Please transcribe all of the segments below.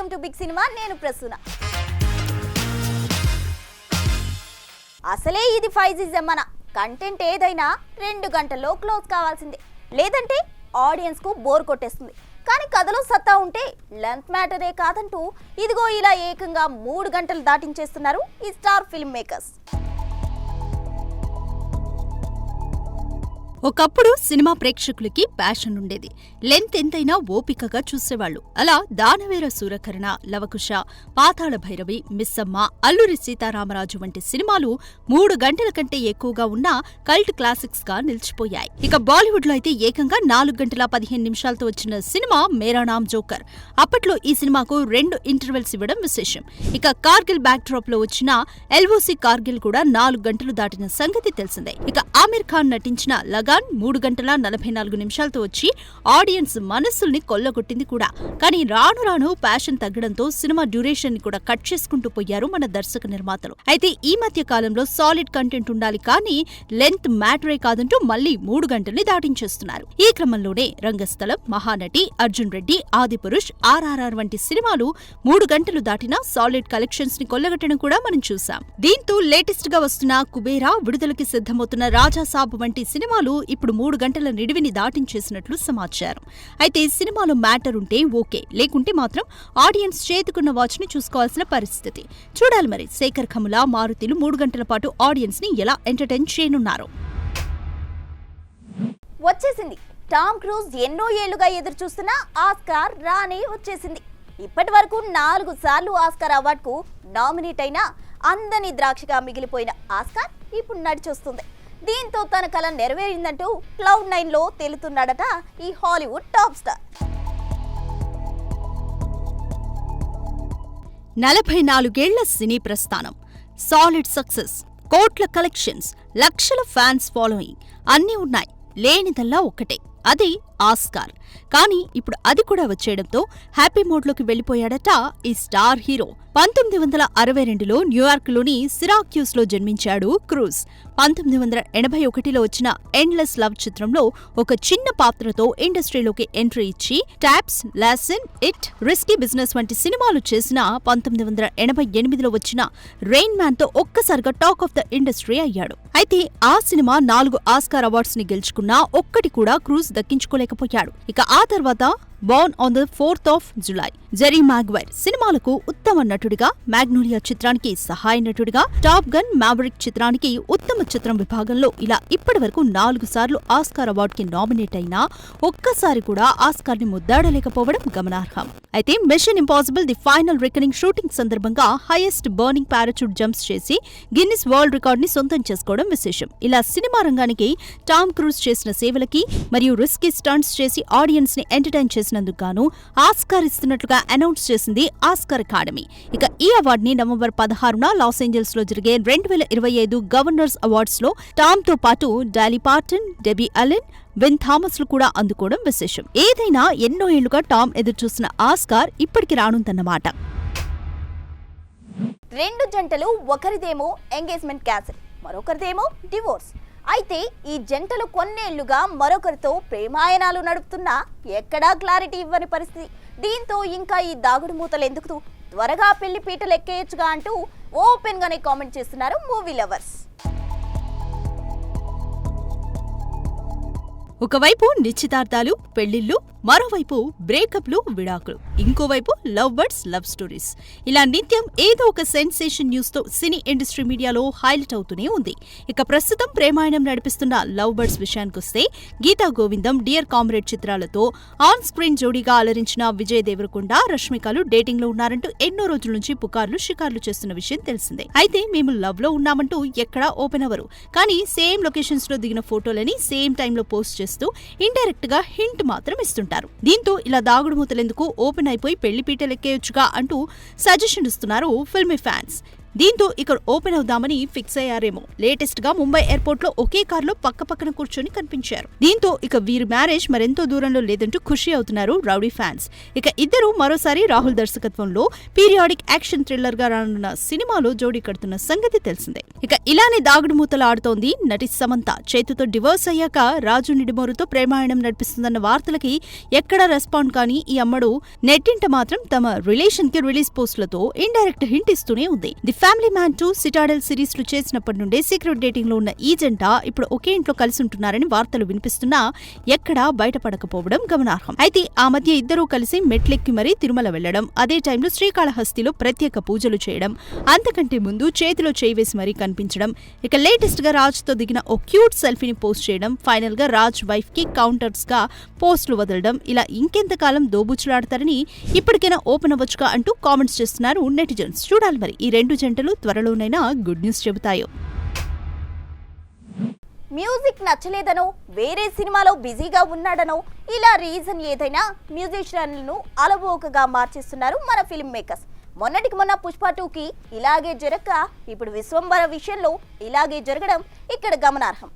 Welcome to big cinema. నేను ప్రసూన. అసలే ఇది 5G జమానా. కంటెంట్ ఏదైనా 2 గంటల్లో క్లోజ్ కావాల్సిందే, లేదంటే ఆడియన్స్ కు బోర్ కొట్టేస్తుంది. కానీ కథలో సత్తా ఉంటే లెంత్ మ్యాటరే కాదంటూ ఇదిగో ఇలా ఏకంగా 3 గంటలు దాటించేస్తున్నారు ఈ స్టార్ ఫిల్మ్ మేకర్స్. ఒకప్పుడు సినిమా ప్రేక్షకులకి ప్యాషన్ ఉండేది. లెంత్ ఎంతైనా ఓపికగా చూసేవాళ్లు. అలా దానవేర సూరకర్ణ, లవకుశ, పాతాళ భైరవి, మిస్సమ్మ, అల్లూరి సీతారామరాజు వంటి సినిమాలు 3 గంటల కంటే ఎక్కువగా ఉన్న కల్ట్ క్లాసిక్స్ గా నిలిచిపోయాయి. ఇక బాలీవుడ్ లో అయితే ఏకంగా 4 గంటల 15 నిమిషాలతో వచ్చిన సినిమా మేరా నామ్ జోకర్. అప్పట్లో ఈ సినిమాకు 2 ఇంటర్వెల్స్ ఇవ్వడం విశేషం. ఇక కార్గిల్ బ్యాక్ డ్రాప్ లో వచ్చిన ఎల్ఓసి కార్గిల్ కూడా 4 గంటలు దాటిన సంగతి తెలిసిందే. ఇక ఆమిర్ ఖాన్ నటించిన లగాన్ 3 గంటల 44 నిమిషాలతో వచ్చి ఆడియన్స్ మనస్సుల్ని కొల్లగొట్టింది కూడా. కానీ రాను రాను ప్యాషన్ తగ్గడంతో సినిమా డ్యూరేషన్ ని కూడా కట్ చేసుకుంటూ పోయారు మన దర్శక నిర్మాతలు. అయితే ఈ మధ్య కాలంలో సాలిడ్ కంటెంట్ ఉండాలి, కానీ లెంత్ మ్యాటరే కాదంటూ మళ్లీ 3 గంటల్ని దాటించేస్తున్నారు. ఈ క్రమంలోనే రంగస్థలం, మహానటి, అర్జున్ రెడ్డి, ఆదిపురుష్, ఆర్ఆర్ఆర్ వంటి సినిమాలు 3 గంటలు దాటినా సాలిడ్ కలెక్షన్స్ ని కొల్లగొట్టడం కూడా మనం చూసాం. దీంతో లేటెస్ట్ గా వస్తున్న కుబేరా, విడుదలకి సిద్ధమవుతున్న రాజాసాబ్ వంటి సినిమాలు ఇప్పుడు 3 గంటల నిడివిని దాటించేసినట్లు సమాచారం. అయితే సినిమాలో మ్యాటర్ ఉంటే ఓకే, లేకుంటే మాత్రం ఆడియన్స్ చేతుకున్న వాచ్ ని చూసుకోవాల్సిన పరిస్థితి. చూడాలి మరి శేఖర్ కమల, మారుతిలు 3 గంటల పాటు ఆడియన్స్ ని ఎలా ఎంటర్టైన్ చేయనున్నారు. వచ్చేసింది టామ్ క్రూజ్ ఎన్నో ఏళ్లుగా ఎదురు చూస్తున్న ఆస్కార్ రానే వచ్చేసింది. ఇప్పటి వరకు 4 సార్లు ఆస్కార్ అవార్డుకు నామినేట్ అయిన అందని ద్రాక్షగా మిగిలిపోయిన ఆస్కార్ ఇప్పుడు నడిచొస్తుంది. దీంతో తన కల నెరవేరిందంటూ Cloud9 లో తేలుతున్నాడట ఈ హాలీవుడ్ టాప్ స్టార్. 44 ఏళ్ల సినీ ప్రస్థానం, సాలిడ్ సక్సెస్, కోట్ల కలెక్షన్స్, లక్షల ఫ్యాన్స్ ఫాలోయింగ్ అన్నీ ఉన్నాయి. లేనిదల్లా ఒక్కటే, అది ఆస్కార్. కానీ ఇప్పుడు అది కూడా వచ్చేయడంతో హ్యాపీ మోడ్లోకి వెళ్లిపోయాడట ఈ స్టార్ హీరో. 1962లో న్యూయార్క్లోని సిరాక్యూస్ లో జన్మించాడు క్రూజ్. 1981లో వచ్చిన ఎండ్లెస్ లవ్ చిత్రంలో ఒక చిన్న పాత్రతో ఇండస్ట్రీలోకి ఎంట్రీ ఇచ్చి టాప్స్, లాసెన్, ఇట్, రిస్కీ బిజినెస్ వంటి సినిమాలు చేసిన 1988లో వచ్చిన రెయిన్ మ్యాన్ తో ఒక్కసారిగా టాక్ ఆఫ్ ద ఇండస్ట్రీ అయ్యాడు. అయితే ఆ సినిమా 4 ఆస్కార్ అవార్డ్స్ ని గెలుచుకున్నా ఒక్కటి కూడా క్రూజ్ దక్కించుకోలేకపోయాడు. ఇక ఆ తర్వాత born on the 4th of July, Jerry Maguire సినిమాలకు ఉత్తమ నటుడిగా, మ్యాగ్నోలియా చిత్రానికి సహాయ నటుడిగా, టాప్ గన్ మావరిక్ చిత్రానికి ఉత్తమ చిత్రం విభాగంలో ఇలా ఇప్పటి వరకు 4 సార్లు ఆస్కార్ అవార్డుకి నామినేట్ అయినా ఒక్కసారి కూడా ఆస్కార్ ని ముద్దాడలేకపోవడం గమనార్హం. అయితే Mission Impossible the final reckoning shooting సందర్భంగా హైయెస్ట్ బర్నింగ్ పారాచూట్ జంప్స్ చేసి గిన్నిస్ వరల్డ్ రికార్డ్ ని సొంతం చేసుకోవడం విశేషం. ఇలా సినిమా రంగానికి టామ్ క్రూజ్ చేసిన సేవలకి మరియు రిస్కీ స్టంట్స్ చేసి ఆడియన్స్ ని ఎంటర్టైన్ చేసినందుకు గాను ఆస్కార్ ఇస్తున్నట్లుగా అనౌన్స్ చేసింది ఆస్కార్ అకాడమీ. ఇక ఈ అవార్డుని నవంబర్ 16న లాస్ ఏంజల్స్ లో జరిగే 2025 గవర్నర్స్ అవార్డ్స్ లో టామ్ తో పాటు Dolly పార్టన్, Debbie Allen, win Thomas లు కూడా అందుకోవడం విశేషం. ఏదైనా ఎన్నో ఏళ్లుగా టామ్ ఎదురుచూసిన ఆస్కార్ ఇప్పటికి రానుందన్నమాట. 2 జంటలు, ఒకరిదేమో ఎంగేజ్మెంట్ క్యాన్సిల్, మరొకరిదేమో డివోర్స్. అయితే ఈ జంటలు కొన్నేళ్లుగా మరొకరితో ప్రేమాయణాలు నడుపుతున్నా ఎక్కడా క్లారిటీ ఇవ్వని పరిస్థితి. దీంతో ఇంకా ఈ దాగుడు మూతలు ఎందుకు, త్వరగా పెళ్లి పీటలు ఎక్కేయచ్చుగా అంటూ ఓపెన్ గానే కామెంట్ చేస్తున్నారు మూవీ లవర్స్. ఒకవైపు నిశ్చితార్థాలు, పెళ్లిళ్లు, మరోవైపు బ్రేకప్లు, విడాకులు, ఇంకోవైపు లవ్ బర్డ్స్, లవ్ స్టోరీస్. ఇలా నిత్యం ఏదో ఒక సెన్సేషన్ న్యూస్ తో సినీ ఇండస్ట్రీ మీడియాలో హైలైట్ అవుతూనే ఉంది. ఇక ప్రస్తుతం ప్రేమాయణం నడిపిస్తున్న లవ్ బర్డ్స్ విషయానికొస్తే గీతా గోవిందం, డియర్ కామ్రేడ్ చిత్రాలతో ఆన్ స్క్రీన్ జోడీగా అలరించిన విజయ్ దేవరకొండ, రష్మికలు డేటింగ్ లో ఉన్నారంటూ ఎన్నో రోజుల నుంచి పుకార్లు, షికార్లు చేస్తున్న విషయం తెలిసిందే. అయితే మేము లవ్ లో ఉన్నామంటూ ఎక్కడా ఓపెన్ అవ్వరు, కానీ సేమ్ లొకేషన్స్ లో దిగిన ఫోటోలని సేమ్ టైంలో పోస్ట్ చేస్తూ ఇండైరెక్ట్ గా హింట్ మాత్రం ఇస్తుంటారు. దీంతో ఇలా దాగుడు మూతలెందుకు, ఓపెన్ అయిపోయి పెళ్లి పీటలెక్కేయొచ్చుగా అంటూ సజెషన్ ఇస్తున్నారు ఫిల్మీ ఫ్యాన్స్. దీంతో ఇక్కడ ఓపెన్ అవుదామని ఫిక్స్ అయ్యారేమో. లేటెస్ట్ గా ముంబై ఎయిర్పోర్ట్ లో ఒకే కారులో పక్కపక్కన కూర్చొని కనిపించారు. దీంతో ఇక వీరి మ్యారేజ్ మరెంతో దూరంలో లేదంటూ ఖుషి అవుతున్నారు రౌడీ ఫ్యాన్స్. ఇక ఇద్దరు మరోసారి రాహుల్ దర్శకత్వంలో పీరియాడిక్ యాక్షన్ థ్రిల్లర్ గా రానున్న సినిమాలో జోడీ కడుతున్న సంగతి తెలిసిందే. ఇక ఇలానే దాగుడు మూతలు ఆడుతోంది నటి సమంత. చేతుతో డివోర్స్ అయ్యాక రాజు నిడిమోరుతో ప్రేమాయణం నడిపిస్తుందన్న వార్తలకి ఎక్కడా రెస్పాండ్ కానీ ఈ అమ్మడు నెట్టింట మాత్రం తమ రిలేషన్ కి రిలీజ్ పోస్టులతో ఇండైరెక్ట్ హింట్ ఇస్తూనే ఉంది. The family man 2 Citadel series లు చేసినప్పటి నుండే సీక్రెట్ డేటింగ్ లో ఉన్న ఈ జంట ఇప్పుడు ఒకే ఇంట్లో కలిసి ఉంటున్నారని వార్తలు వినిపిస్తున్నా ఎక్కడా బయటపడకపోవడం గమనార్హం. అయితే ఆ మధ్య ఇద్దరూ కలిసి మెట్లెక్కి మరీ తిరుమల వెళ్లడం, అదే టైంలో శ్రీకాళహస్తిలో ప్రత్యేక పూజలు చేయడం, అంతకంటే ముందు చేతిలో చేయి వేసి మరీ కనిపించడం, ఇక లేటెస్ట్ గా రాజ్ తో దిగిన ఓ క్యూట్ సెల్ఫీని పోస్ట్ చేయడం, ఫైనల్ గా రాజ్ వైఫ్ కి కౌంటర్స్ గా పోస్టులు వదలడం, ఇలా ఇంకెంతకాలం దోబుచ్చులాడతారని ఇప్పటికైనా ఓపెన్ అవ్వచ్చుగా అంటూ కామెంట్స్ చేస్తున్నారు నెటిజన్స్. చూడాలి మరి ఈ రెండు జంటలు త్వరలోనైనా గుడ్ న్యూస్ చెబుతాయో. మ్యూజిక్ నచ్చలేదనో, వేరే సినిమాలో బిజీగా ఉన్నాడనో, ఇలా రీజన్ ఏదైనా మ్యూజిషియన్లను అలవోకగా మార్చేస్తున్నారు మన ఫిల్మ్ మేకర్స్. మొన్నటికి మొన్న పుష్ప 2కి ఇలాగే జరగక ఇప్పుడు విశ్వంబర విషయంలో ఇలాగే జరగడం ఇక్కడ గమనార్హం.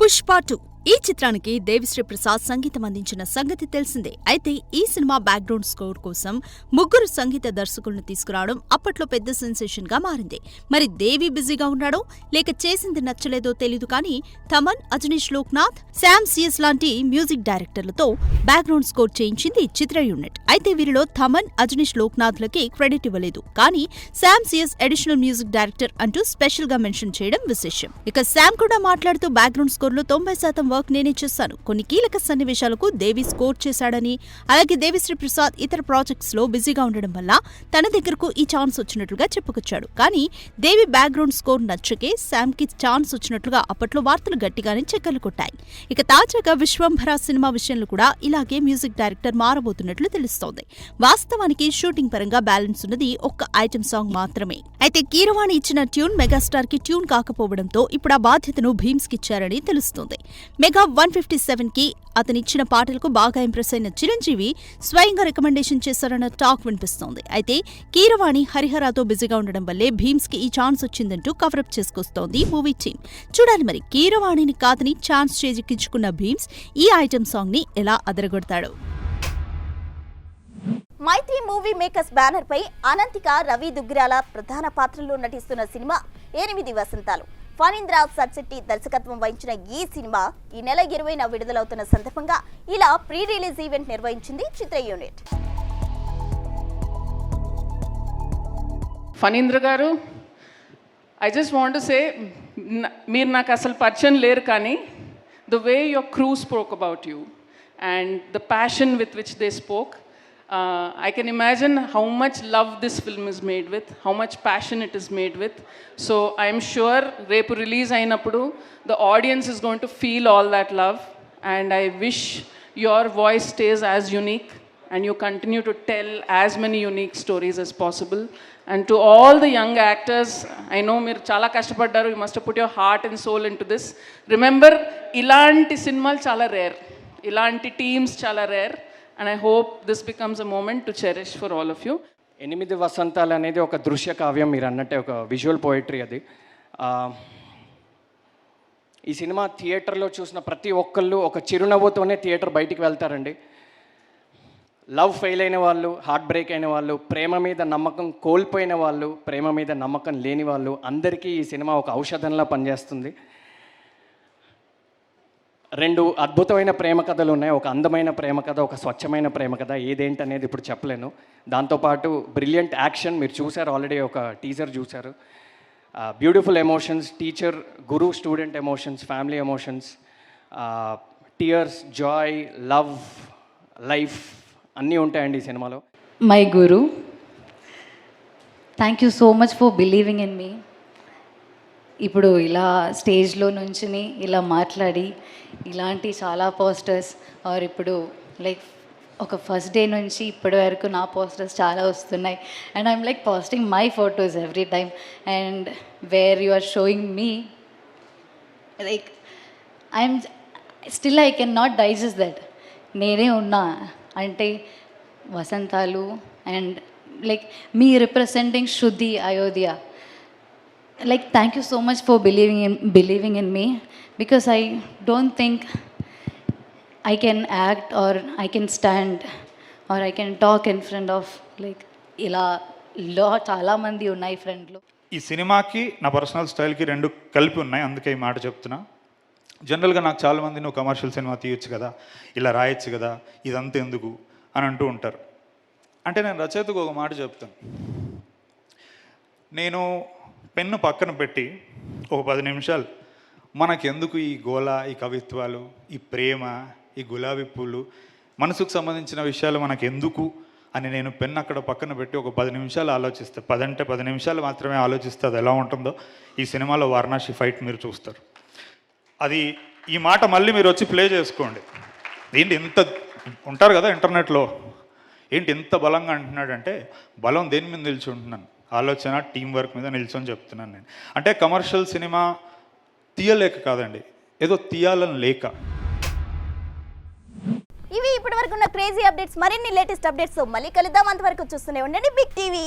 పుష్ప 2 ఈ చిత్రానికి దేవిశ్రీ ప్రసాద్ సంగీతం అందించిన సంగతి తెలిసిందే. అయితే ఈ సినిమా బ్యాక్గ్రౌండ్ స్కోర్ కోసం ముగ్గురు సంగీత దర్శకులను తీసుకురావడం అప్పట్లో పెద్ద సెన్సేషన్ గా మారింది. మరి దేవి బిజీగా ఉన్నాడో లేక చేసింది నచ్చలేదో తెలీదు కానీ తమన్, అజనీష్ లోక్నాథ్, శామ్ సిఎస్ లాంటి మ్యూజిక్ డైరెక్టర్లతో బ్యాక్గ్రౌండ్ స్కోర్ చేయించింది చిత్ర యూనిట్. అయితే వీరిలో తమన్, అజనీష్ లోక్నాథ్ లకి క్రెడిట్ ఇవ్వలేదు. కానీ Sam CS additional music director అంటూ స్పెషల్ గా మెన్షన్ చేయడం విశేషం. ఇక శామ్ కూడా మాట్లాడుతూ బ్యాక్గ్రౌండ్ స్కోర్ లో 90% వర్క్ నేనే చేశాను. కొన్ని కీలక సన్నివేశాలకు దేవి స్కోర్ చేశాడని, అలాగే దేవిశ్రీ ప్రసాద్ ఇతర ప్రాజెక్ట్స్ లో బిజీగా ఉండడం వల్ల తన దగ్గరకు ఈ ఛాన్స్ వచ్చినట్లుగా చెప్పుకొచ్చాడు. కానీ దేవి బ్యాక్గ్రౌండ్ స్కోర్ నచ్చకే శామ్ కి ఛాన్స్ వచ్చినట్లుగా అప్పట్లో వార్తలు గట్టిగానే చెక్కలు కొట్టాయి. ఇక తాజాగా విశ్వంభర సినిమా విషయంలో కూడా ఇలాగే మ్యూజిక్ డైరెక్టర్ మారబోతున్నట్లు తెలుస్తోంది. వాస్తవానికి షూటింగ్ పరంగా బ్యాలెన్స్ ఉన్నది ఒక్క ఐటెం సాంగ్ మాత్రమే. అయితే కీరవాణి ఇచ్చిన ట్యూన్ మెగాస్టార్ కి ట్యూన్ కాకపోవడంతో ఇప్పుడు ఆ బాధ్యతను భీమ్స్ కిచ్చారని తెలుస్తోంది. మెగా 157 కి అతనిచ్చిన పాటలకు బాగా ఇంప్రెస్ అయిన చిరంజీవి స్వయంగా రికమెండేషన్ చేశారన్న టాక్ వినిపిస్తోంది. అయితే కీరవాణి హరిహరాతో బిజీగా ఉండడం వల్లే భీమ్స్ కి ఈ ఛాన్స్ వచ్చిందంటూ కవరప్ చేసుకొస్తోంది మూవీ టీమ్. చూడాలి మరి కీరవాణిని కాదని ఛాన్స్ చేజిక్కించుకున్న భీమ్స్ ఈ ఐటెం సాంగ్ ని ఎలా అదరగొడతాడు. మైత్రి మూవీ మేకర్స్ బ్యానర్ పై అనంతిక, రవి దుగ్గిరాల ప్రధాన పాత్రల్లో నటిస్తున్న సినిమా 8 వసంతాలు. ఫణీంద్ర సత్శెట్టి దర్శకత్వం వహించిన ఈ సినిమా ఈ నెల 20న విడుదలవుతున్న సందర్భంగా ఇలా ప్రీ రిలీజ్ ఈవెంట్ నిర్వహించింది చిత్ర యూనిట్. ఫణీంద్ర గారు, I just want to say, మీరు నాకు అసలు పరిచయం లేరు కానీ the way your crew spoke about you and the passion with which they spoke, I can imagine how much love this film is made with, how much passion it is made with. So I am sure repu release ayinappudu the audience is going to feel all that love, and I wish your voice stays as unique and you continue to tell as many unique stories as possible. And to all the young actors, I know meer chala kashtapaddaru, you must have put your heart and soul into this. Remember, ilanti cinemalu chala rare, ilanti teams chala rare. And I hope this becomes a moment to cherish for all of you. 8 వసంతాలు అనేది ఒక దృశ్య కావ్యం, మీరు అన్నట్టే ఒక visual poetry అది. ఈ cinema థియేటర్లో చూసిన ప్రతి ఒక్కళ్ళు ఒక చిరునవ్వుతోనే థియేటర్ బయటికి వెళ్తారండి. లవ్ ఫెయిల్ అయిన వాళ్ళు, హార్ట్ బ్రేక్ అయిన వాళ్ళు, ప్రేమ మీద నమ్మకం కోల్పోయిన వాళ్ళు, ప్రేమ మీద నమ్మకం లేని వాళ్ళు అందరికీ ఈ సినిమా ఒక ఔషధంలా పనిచేస్తుంది. 2 అద్భుతమైన ప్రేమ కథలు ఉన్నాయి. ఒక అందమైన ప్రేమ కథ, ఒక స్వచ్ఛమైన ప్రేమ కథ. ఏదేంటనేది ఇప్పుడు చెప్పలేను. దాంతోపాటు బ్రిలియంట్ యాక్షన్ మీరు చూసారు, ఆల్రెడీ ఒక టీజర్ చూసారు. Beautiful emotions, teacher guru student emotions, family emotions, tears, joy, love, life అన్నీ ఉంటాయండి ఈ సినిమాలో. My guru, thank you so much for believing in me. ఇప్పుడు ఇలా స్టేజ్లో నుంచుని ఇలా మాట్లాడి ఇలాంటి చాలా పోస్టర్స్ ఆర్ ఇప్పుడు లైక్ ఒక ఫస్ట్ డే నుంచి ఇప్పటి వరకు నా పోస్టర్స్ చాలా వస్తున్నాయి. And I'm like posting my photos every time and where you are showing me like I'm still I can not digest that. నేనే ఉన్నా అంటే వసంతాలు, and like me representing Shruti Ayodhya. Like, thank you so much for believing in me, because I don't think I can act or I can stand or I can talk in front of like ఇలా చాలా మంది ఉన్నాయి ఫ్రెండ్లు. ఈ సినిమాకి నా personal స్టైల్కి రెండు కలిపి ఉన్నాయి, అందుకే ఈ మాట చెప్తున్నా. జనరల్గా నాకు చాలామంది నువ్వు కమర్షియల్ సినిమా తీయొచ్చు కదా, ఇలా రాయొచ్చు కదా, ఇదంతా ఎందుకు అని అంటూ ఉంటారు. అంటే నేను రచయితకు ఒక మాట చెప్తాను. నేను పెన్ను పక్కన పెట్టి ఒక 10 నిమిషాలు మనకెందుకు ఈ గోల, ఈ కవిత్వాలు, ఈ ప్రేమ, ఈ గులాబీ పూలు, మనసుకు సంబంధించిన విషయాలు మనకెందుకు అని నేను పెన్ను అక్కడ పక్కన పెట్టి ఒక 10 నిమిషాలు ఆలోచిస్తే, 10 అంటే 10 నిమిషాలు మాత్రమే ఆలోచిస్తే అది ఎలా ఉంటుందో ఈ సినిమాలో వారణాసి ఫైట్ మీరు చూస్తారు. అది ఈ మాట మళ్ళీ మీరు వచ్చి ప్లే చేసుకోండి. ఏంటి ఇంత ఉంటారు కదా ఇంటర్నెట్లో, ఏంటి ఎంత బలంగా అంటున్నాడంటే, బలం దేని మీద నిల్చుంటున్నాను, ఆలోచన, టీం వర్క్ మీద నిల్చొని చెప్తున్నాను నేను. అంటే కమర్షియల్ సినిమా తీయలేక కాదండి, ఏదో తీయాలని లేక. ఇవి ఇప్పటి వరకు ఉన్న క్రేజీ అప్డేట్స్. మరిన్ని లేటెస్ట్ అప్డేట్స్ మళ్ళీ కలుద్దాం. అంతవరకు చూస్తూనే ఉండండి బిగ్ టీవీ.